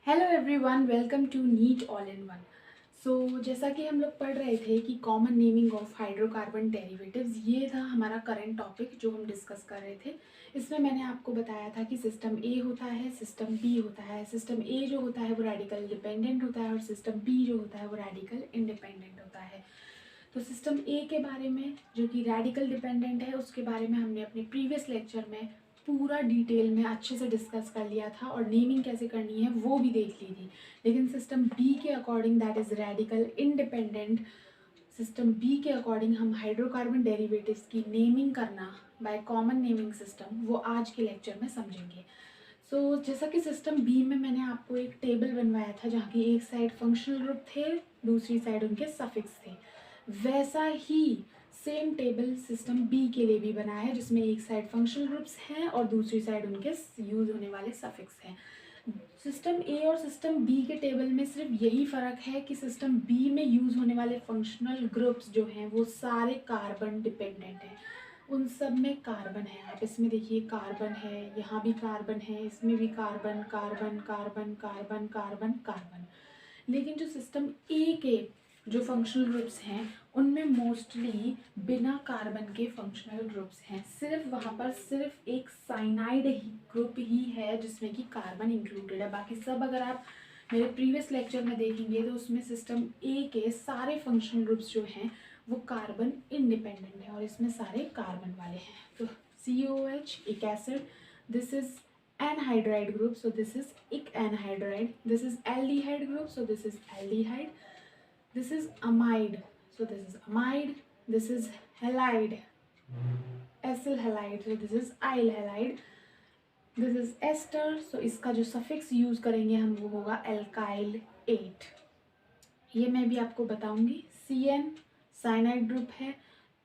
Hello everyone, welcome to NEET all in one. So जैसा कि हम लोग पढ़ रहे थे कि common naming of hydrocarbon derivatives, ये था हमारा करंट टॉपिक जो हम डिस्कस कर रहे थे। इसमें मैंने आपको बताया था कि सिस्टम ए होता है, सिस्टम बी होता है। सिस्टम ए जो होता है वो रेडिकल डिपेंडेंट होता है और सिस्टम बी जो होता है वो रेडिकल इंडिपेंडेंट होता है। तो सिस्टम ए के बारे में, जो कि रेडिकल डिपेंडेंट है, उसके बारे में हमने अपने प्रीवियस लेक्चर में पूरा डिटेल में अच्छे से डिस्कस कर लिया था और नेमिंग कैसे करनी है वो भी देख ली थी। लेकिन सिस्टम बी के according, that is radical independent, system B के अकॉर्डिंग हम हाइड्रोकार्बन डेरिवेटिव्स की नेमिंग करना बाय कॉमन नेमिंग सिस्टम वो आज के लेक्चर में समझेंगे। जैसा कि सिस्टम बी में मैंने आपको एक टेबल बनवाया था जहाँ की एक साइड फंक्शनल ग्रुप थे, दूसरी साइड उनके सफिक्स थे, वैसा ही सेम टेबल सिस्टम बी के लिए भी बना है जिसमें एक साइड फंक्शनल ग्रुप्स हैं और दूसरी साइड उनके यूज़ होने वाले सफिक्स हैं। सिस्टम ए और सिस्टम बी के टेबल में सिर्फ यही फ़र्क है कि सिस्टम बी में यूज़ होने वाले फंक्शनल ग्रुप्स जो हैं वो सारे कार्बन डिपेंडेंट हैं। उन सब में कार्बन है। आप इसमें देखिए कार्बन है, यहाँ भी कार्बन है, इसमें भी carbon carbon carbon carbon carbon carbon. लेकिन जो सिस्टम ए के जो फंक्शनल ग्रुप्स हैं उनमें मोस्टली बिना कार्बन के फंक्शनल ग्रुप्स हैं। सिर्फ वहाँ पर सिर्फ एक साइनाइड ही ग्रुप ही है जिसमें कि कार्बन इंक्लूडेड है। बाकी सब अगर आप मेरे प्रीवियस लेक्चर में देखेंगे तो उसमें सिस्टम ए के सारे फंक्शनल ग्रुप्स जो हैं वो कार्बन इंडिपेंडेंट है और इसमें सारे कार्बन वाले हैं। तो COH एक acid, this is anhydride group, so this is ic anhydride. This is aldehyde group, so this is aldehyde. This is amide, so this is amide. This is halide, acyl halide, so this is allyl halide. This is ester, so इसका जो suffix use करेंगे हम वो होगा alkyl 8। ये मैं भी आपको बताऊंगी। CN साइनाइड ग्रुप है,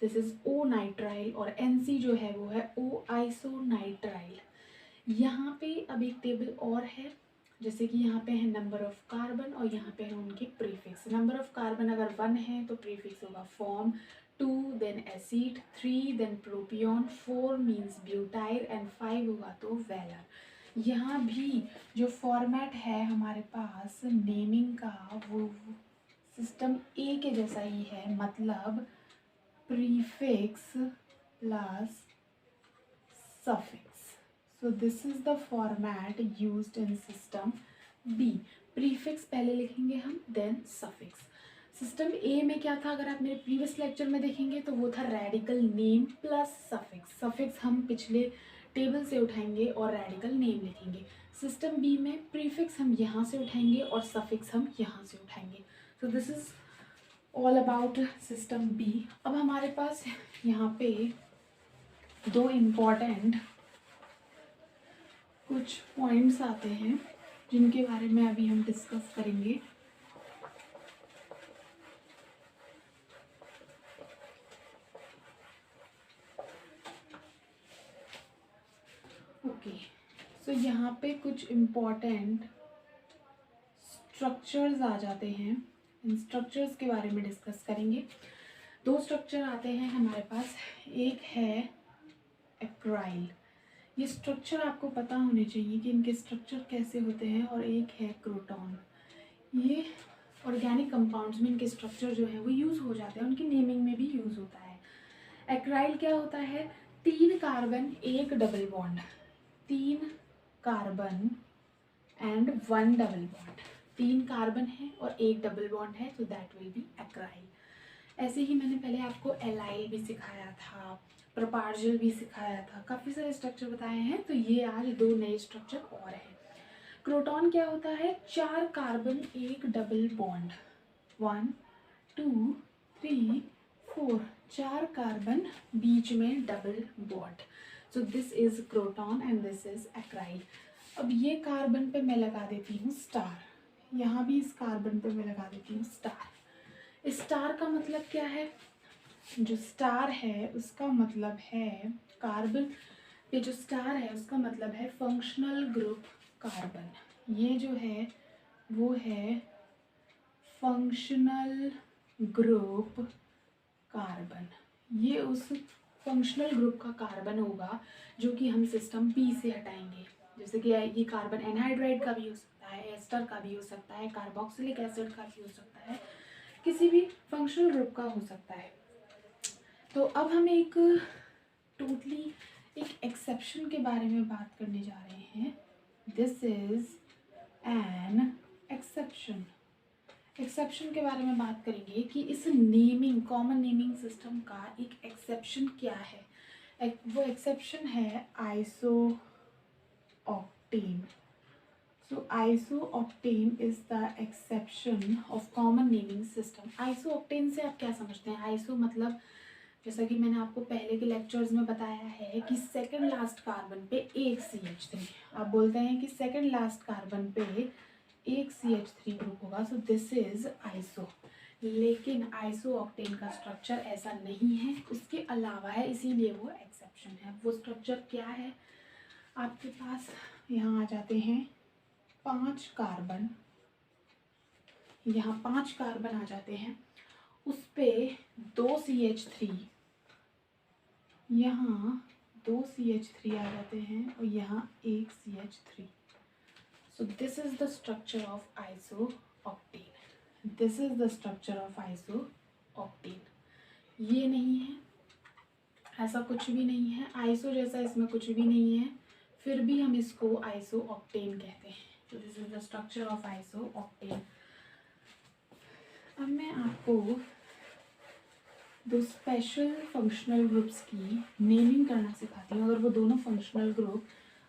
दिस इज O नाइट्राइल, और NC जो है वो है O आइसोनाइट्राइल। यहाँ पे अब एक टेबल और है, जैसे कि यहाँ पे है नंबर ऑफ कार्बन और यहाँ पे है उनके प्रीफिक्स। नंबर ऑफ कार्बन अगर 1 है तो प्रीफिक्स होगा form, 2 then acid, 3 then propion, 4 means butyl and 5 होगा तो वेलर। यहाँ भी जो फॉर्मेट है हमारे पास नेमिंग का वो सिस्टम ए के जैसा ही है, मतलब prefix plus suffix. So this is the format used in system B. Prefix पहले लिखेंगे हम, देन सफिक्स। सिस्टम ए में क्या था, अगर आप मेरे प्रीवियस लेक्चर में देखेंगे तो वो था radical name plus suffix. Suffix हम पिछले टेबल से उठाएंगे और रेडिकल नेम लिखेंगे। सिस्टम बी में प्रीफिक्स हम यहाँ से उठाएंगे और सफिक्स हम यहाँ से उठाएंगे। So this is all about system B. अब हमारे पास यहाँ पे दो इम्पॉर्टेंट कुछ पॉइंट्स आते हैं जिनके बारे में अभी हम डिस्कस करेंगे। ओके, सो यहाँ पे कुछ इम्पॉर्टेंट स्ट्रक्चर्स आ जाते हैं। इन स्ट्रक्चर्स के बारे में डिस्कस करेंगे। दो स्ट्रक्चर आते हैं हमारे पास, एक है एक्राइल। ये स्ट्रक्चर आपको पता होने चाहिए कि इनके स्ट्रक्चर कैसे होते हैं, और एक है क्रोटॉन। ये ऑर्गेनिक कंपाउंड्स में इनके स्ट्रक्चर जो है वो यूज़ हो जाते हैं, उनकी नेमिंग में भी यूज़ होता है। एक्राइल क्या होता है, 3 carbon 1 double bond, 3 carbon and 1 double bond. 3 carbon है और 1 डबल बॉन्ड है, तो दैट विल बी एक्राइल। ऐसे ही मैंने पहले आपको एलाइल भी सिखाया था, प्रोपार्जिल भी सिखाया था, काफ़ी सारे स्ट्रक्चर बताए हैं। तो ये आज 2 नए स्ट्रक्चर और हैं। क्रोटॉन क्या होता है, 4 कार्बन 1 डबल बॉन्ड, 1 2 3 4, 4 कार्बन बीच में double bond. So this is croton and this is एक्राइल। अब ये कार्बन पे मैं लगा देती हूँ स्टार, यहाँ भी इस कार्बन पे मैं लगा देती हूँ स्टार। स्टार का मतलब क्या है, जो स्टार है उसका मतलब है कार्बन पे जो स्टार है उसका मतलब है फंक्शनल ग्रुप कार्बन। ये जो है वो है फंक्शनल ग्रुप कार्बन। ये उस फंक्शनल ग्रुप का कार्बन होगा जो कि हम सिस्टम बी से हटाएंगे। जैसे कि ये कार्बन एनहाइड्राइड का भी हो सकता सकता है, एस्टर का भी हो सकता है, कार्बोक्सिलिक एसिड का भी हो सकता है, किसी भी फंक्शनल ग्रुप का हो सकता है। तो अब हम एक टोटली एक एक्सेप्शन के बारे में बात करने जा रहे हैं। This is an exception. Exception के बारे में बात करेंगे कि इस नेमिंग, कॉमन नेमिंग सिस्टम का एक एक्सेप्शन क्या है। वो एक्सेप्शन है isooctane. So isooctane is the exception of common naming system. Isooctane से आप क्या समझते हैं? आइसो मतलब, जैसा कि मैंने आपको पहले के लेक्चर्स में बताया है कि सेकंड लास्ट कार्बन पे एक CH3, आप बोलते हैं कि सेकंड लास्ट कार्बन पे एक CH3 ग्रुप होगा, सो दिस इज आइसो। लेकिन आइसोऑक्टेन का स्ट्रक्चर ऐसा नहीं है, उसके अलावा है, इसीलिए वो एक्सेप्शन है। वो स्ट्रक्चर क्या है? आपके पास यहाँ आ जाते हैं 5 कार्बन, यहाँ 5 कार्बन आ जाते हैं, उस पे 2 CH3, यहाँ 2 CH3 आ जाते हैं और यहाँ 1 CH3। So this is the structure of isooctane. This is the structure of isooctane. ये नहीं है, ऐसा कुछ भी नहीं है, आइसो जैसा इसमें कुछ भी नहीं है, फिर भी हम इसको आइसोऑक्टेन कहते हैं। तो this is the structure of isooctane. अब मैं आपको दो स्पेशल फंक्शनल ग्रुप्स की नेमिंग करना सिखाती हूँ। अगर वो दोनों फंक्शनल ग्रुप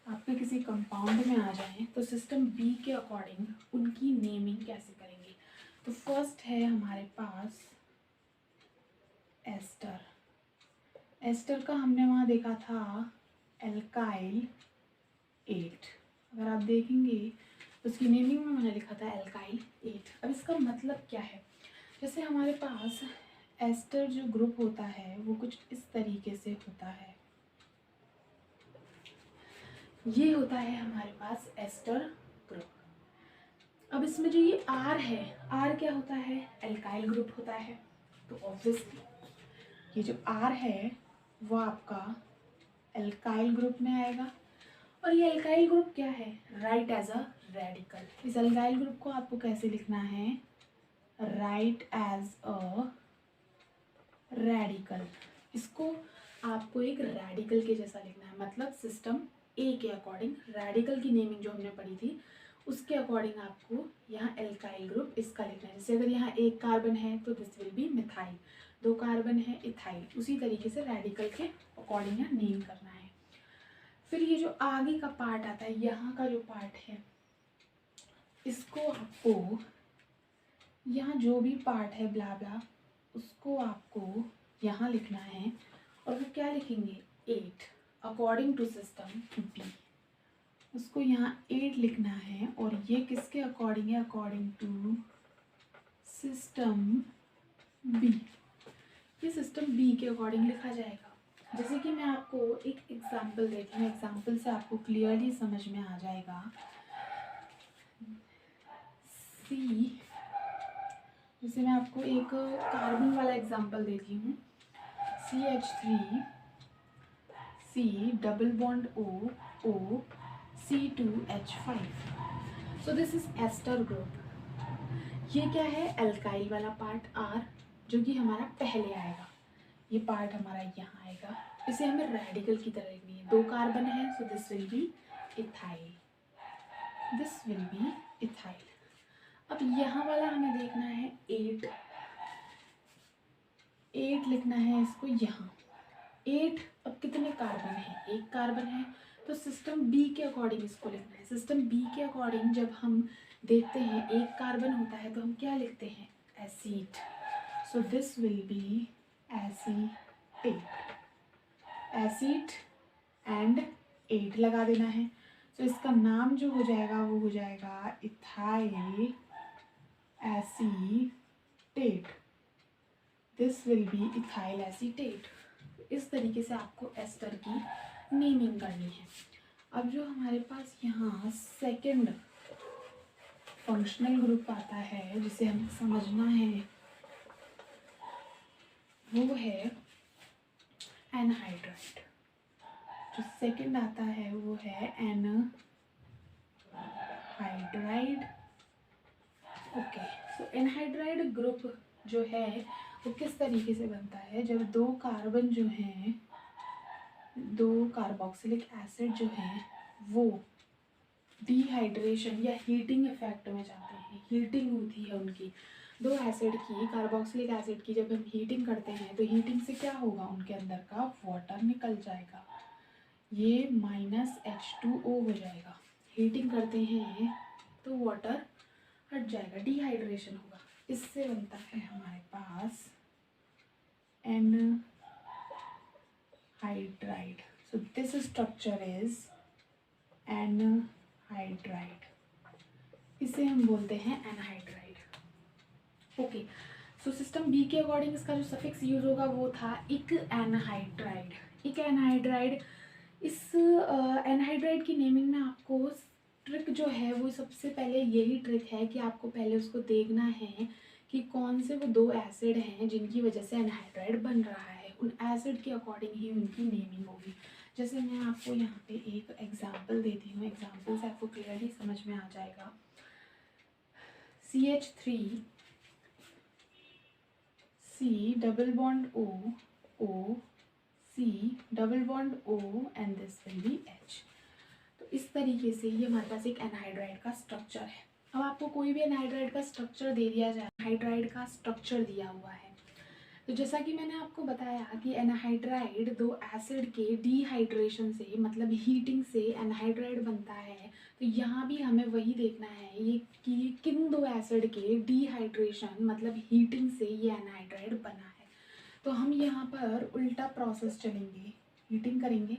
आपके किसी कंपाउंड में आ जाएं तो सिस्टम बी के अकॉर्डिंग उनकी नेमिंग कैसे करेंगे। तो फर्स्ट है हमारे पास एस्टर। एस्टर का हमने वहाँ देखा था एल्काइल 8। अगर आप देखेंगे तो उसकी नेमिंग में मैंने लिखा था एल्काइल 8। अब इसका मतलब क्या है? जैसे हमारे पास एस्टर जो ग्रुप होता है वो कुछ इस तरीके से होता है, ये होता है हमारे पास एस्टर ग्रुप। अब इसमें जो ये आर है, आर क्या होता है? एल्काइल ग्रुप होता है। तो ऑब्वियसली ये जो आर है वो आपका एल्काइल ग्रुप में आएगा। और ये एल्काइल ग्रुप क्या है? Write as a radical. इस एल्काइल ग्रुप को आपको कैसे लिखना है? Write as a radical. इसको आपको एक रेडिकल के जैसा लिखना है, मतलब सिस्टम ए के अकॉर्डिंग रेडिकल की नेमिंग जो हमने पढ़ी थी उसके अकॉर्डिंग आपको यहाँ एल्काइल ग्रुप इसका लिखना है। जैसे अगर यहाँ एक कार्बन है तो this will B methyl, 2 carbon है इथाइल, उसी तरीके से रेडिकल के अकॉर्डिंग यहाँ नेम करना है। फिर ये जो आगे का पार्ट आता है, यहाँ का जो पार्ट है, इसको आपको यहाँ जो भी पार्ट है ब्ला ब्ला उसको आपको यहाँ लिखना है। और वो क्या लिखेंगे? 8 अकॉर्डिंग टू सिस्टम बी। उसको यहाँ 8 लिखना है और ये किसके अकॉर्डिंग है? According to system B. ये सिस्टम बी के अकॉर्डिंग लिखा जाएगा। जैसे कि मैं आपको एक एग्जांपल देती हूँ, एग्जांपल से आपको क्लियरली समझ में आ जाएगा। सी, जैसे मैं आपको एक कार्बन वाला एग्जांपल देती हूँ, CH3 C double bond O O C2H5। So this is ester group. ये क्या है? एल्काइल वाला पार्ट R, जो कि हमारा पहले आएगा। ये पार्ट हमारा यहाँ आएगा। इसे हमें रेडिकल की तरह लिखनी है। 2 कार्बन है, so this will B ethyl, this will B ethyl. अब यहाँ वाला हमें देखना है 8 लिखना है इसको यहाँ। 8, अब कितने कार्बन है? 1 कार्बन है, तो सिस्टम बी के अकॉर्डिंग इसको लिखना है। सिस्टम बी के अकॉर्डिंग जब हम देखते हैं 1 कार्बन होता है तो हम क्या लिखते हैं? Acet. So this will be acetate, acet and 8 लगा देना है। सो इसका नाम जो हो जाएगा वो हो जाएगा ethyl acetate, this will B ethyl acetate. इस तरीके से आपको एस्टर की नेमिंग करनी है। अब जो हमारे पास यहाँ सेकंड फंक्शनल ग्रुप आता है जिसे हमें समझना है, वो है एनहाइड्राइड। जो सेकंड आता है वो है एनहाइड्राइड। एनहाइड्राइड। ओके, सो एनहाइड्राइड ग्रुप जो है वो किस तरीके से बनता है, जब दो कार्बन जो हैं, दो कार्बोक्सिलिक एसिड जो हैं वो डिहाइड्रेशन या हीटिंग इफेक्ट में जाते हैं, हीटिंग होती है उनकी, दो एसिड की, कार्बोक्सिलिक एसिड की जब हम हीटिंग करते हैं तो हीटिंग से क्या होगा, उनके अंदर का वाटर निकल जाएगा, ये -H2O हो जाएगा। हीटिंग करते हैं तो वाटर हट जाएगा, डिहाइड्रेशन होगा, इससे बनता है हमारे पास anhydride. So this structure is anhydride, इसे हम बोलते हैं anhydride. Okay, so system B के अकॉर्डिंग इसका जो सफिक्स यूज होगा वो था इक एनहाइड्राइड। इक एनहाइड्राइड, इस एनहाइड्राइड की नेमिंग में आपको ट्रिक जो है वो सबसे पहले यही ट्रिक है कि आपको पहले उसको देखना है कि कौन से वो दो एसिड हैं जिनकी वजह से एनहाइड्राइड बन रहा है, उन एसिड के अकॉर्डिंग ही उनकी नेमिंग होगी। जैसे मैं आपको यहाँ पे एक एग्जांपल देती हूँ, एग्जांपल से आपको क्लियरली समझ में आ जाएगा। CH3 C double bond O, O C double bond O and this will be H। तो इस तरीके से ये हमारे पास एक एनहाइड्राइड का स्ट्रक्चर है। अब आपको कोई भी एनहाइड्राइड का स्ट्रक्चर दे दिया जाए, एनहाइड्राइड का स्ट्रक्चर दिया हुआ है, तो जैसा कि मैंने आपको बताया कि एनहाइड्राइड दो एसिड के डिहाइड्रेशन से, मतलब हीटिंग से एनहाइड्राइड बनता है। तो यहाँ भी हमें वही देखना है ये कि किन दो एसिड के डिहाइड्रेशन मतलब हीटिंग से ये एनहाइड्राइड बना है। तो हम यहाँ पर उल्टा प्रोसेस चलेंगे, हीटिंग करेंगे।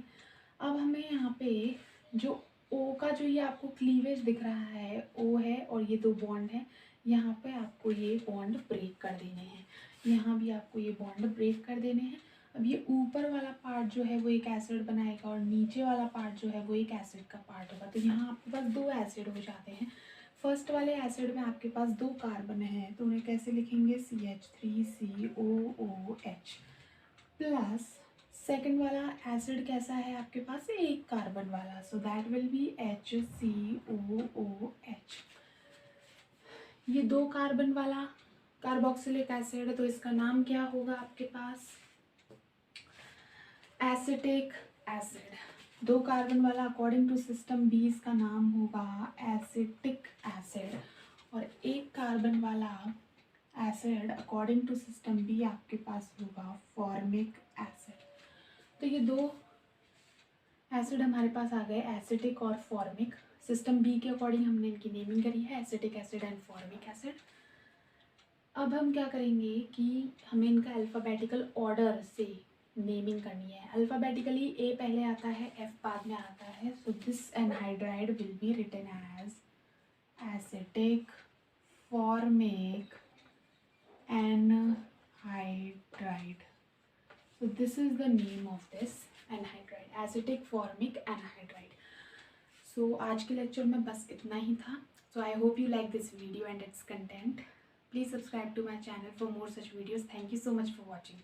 अब हमें यहाँ पे जो ओ का जो ये आपको क्लीवेज दिख रहा है, ओ है और ये दो बॉन्ड है, यहाँ पे आपको ये बॉन्ड ब्रेक कर देने हैं, यहाँ भी आपको ये बॉन्ड ब्रेक कर देने हैं। अब ये ऊपर वाला पार्ट जो है वो एक एसिड बनाएगा और नीचे वाला पार्ट जो है वो एक एसिड का पार्ट होगा। तो यहाँ आपके पास दो एसिड हो जाते हैं। फर्स्ट वाले एसिड में आपके पास दो कार्बन है तो उन्हें कैसे लिखेंगे, CH3COOH प्लस सेकंड वाला एसिड कैसा है आपके पास, एक कार्बन वाला, so that will be HCOOH। ये दो कार्बन वाला कार्बोक्सिलिक एसिड है तो इसका नाम क्या होगा आपके पास, एसिटिक एसिड। दो कार्बन वाला अकॉर्डिंग टू सिस्टम बी इसका नाम होगा एसिटिक एसिड, और एक कार्बन वाला acid according to system B आपके पास होगा फॉर्मिक एसिड। तो ये दो एसिड हमारे पास आ गए, एसिटिक और फॉर्मिक। सिस्टम बी के अकॉर्डिंग हमने इनकी नेमिंग करी है, acetic acid and formic acid. अब हम क्या करेंगे कि हमें इनका अल्फ़ाबेटिकल ऑर्डर से नेमिंग करनी है। अल्फ़ाबेटिकली ए पहले आता है, एफ बाद में आता है। So this anhydride will be written as acetic formic anhydride. So this is the name of this anhydride, acidic formic anhydride. So आज के लेक्चर में बस इतना ही था. So I hope you like this video and its content. Please subscribe to my channel for more such videos. Thank you so much for watching.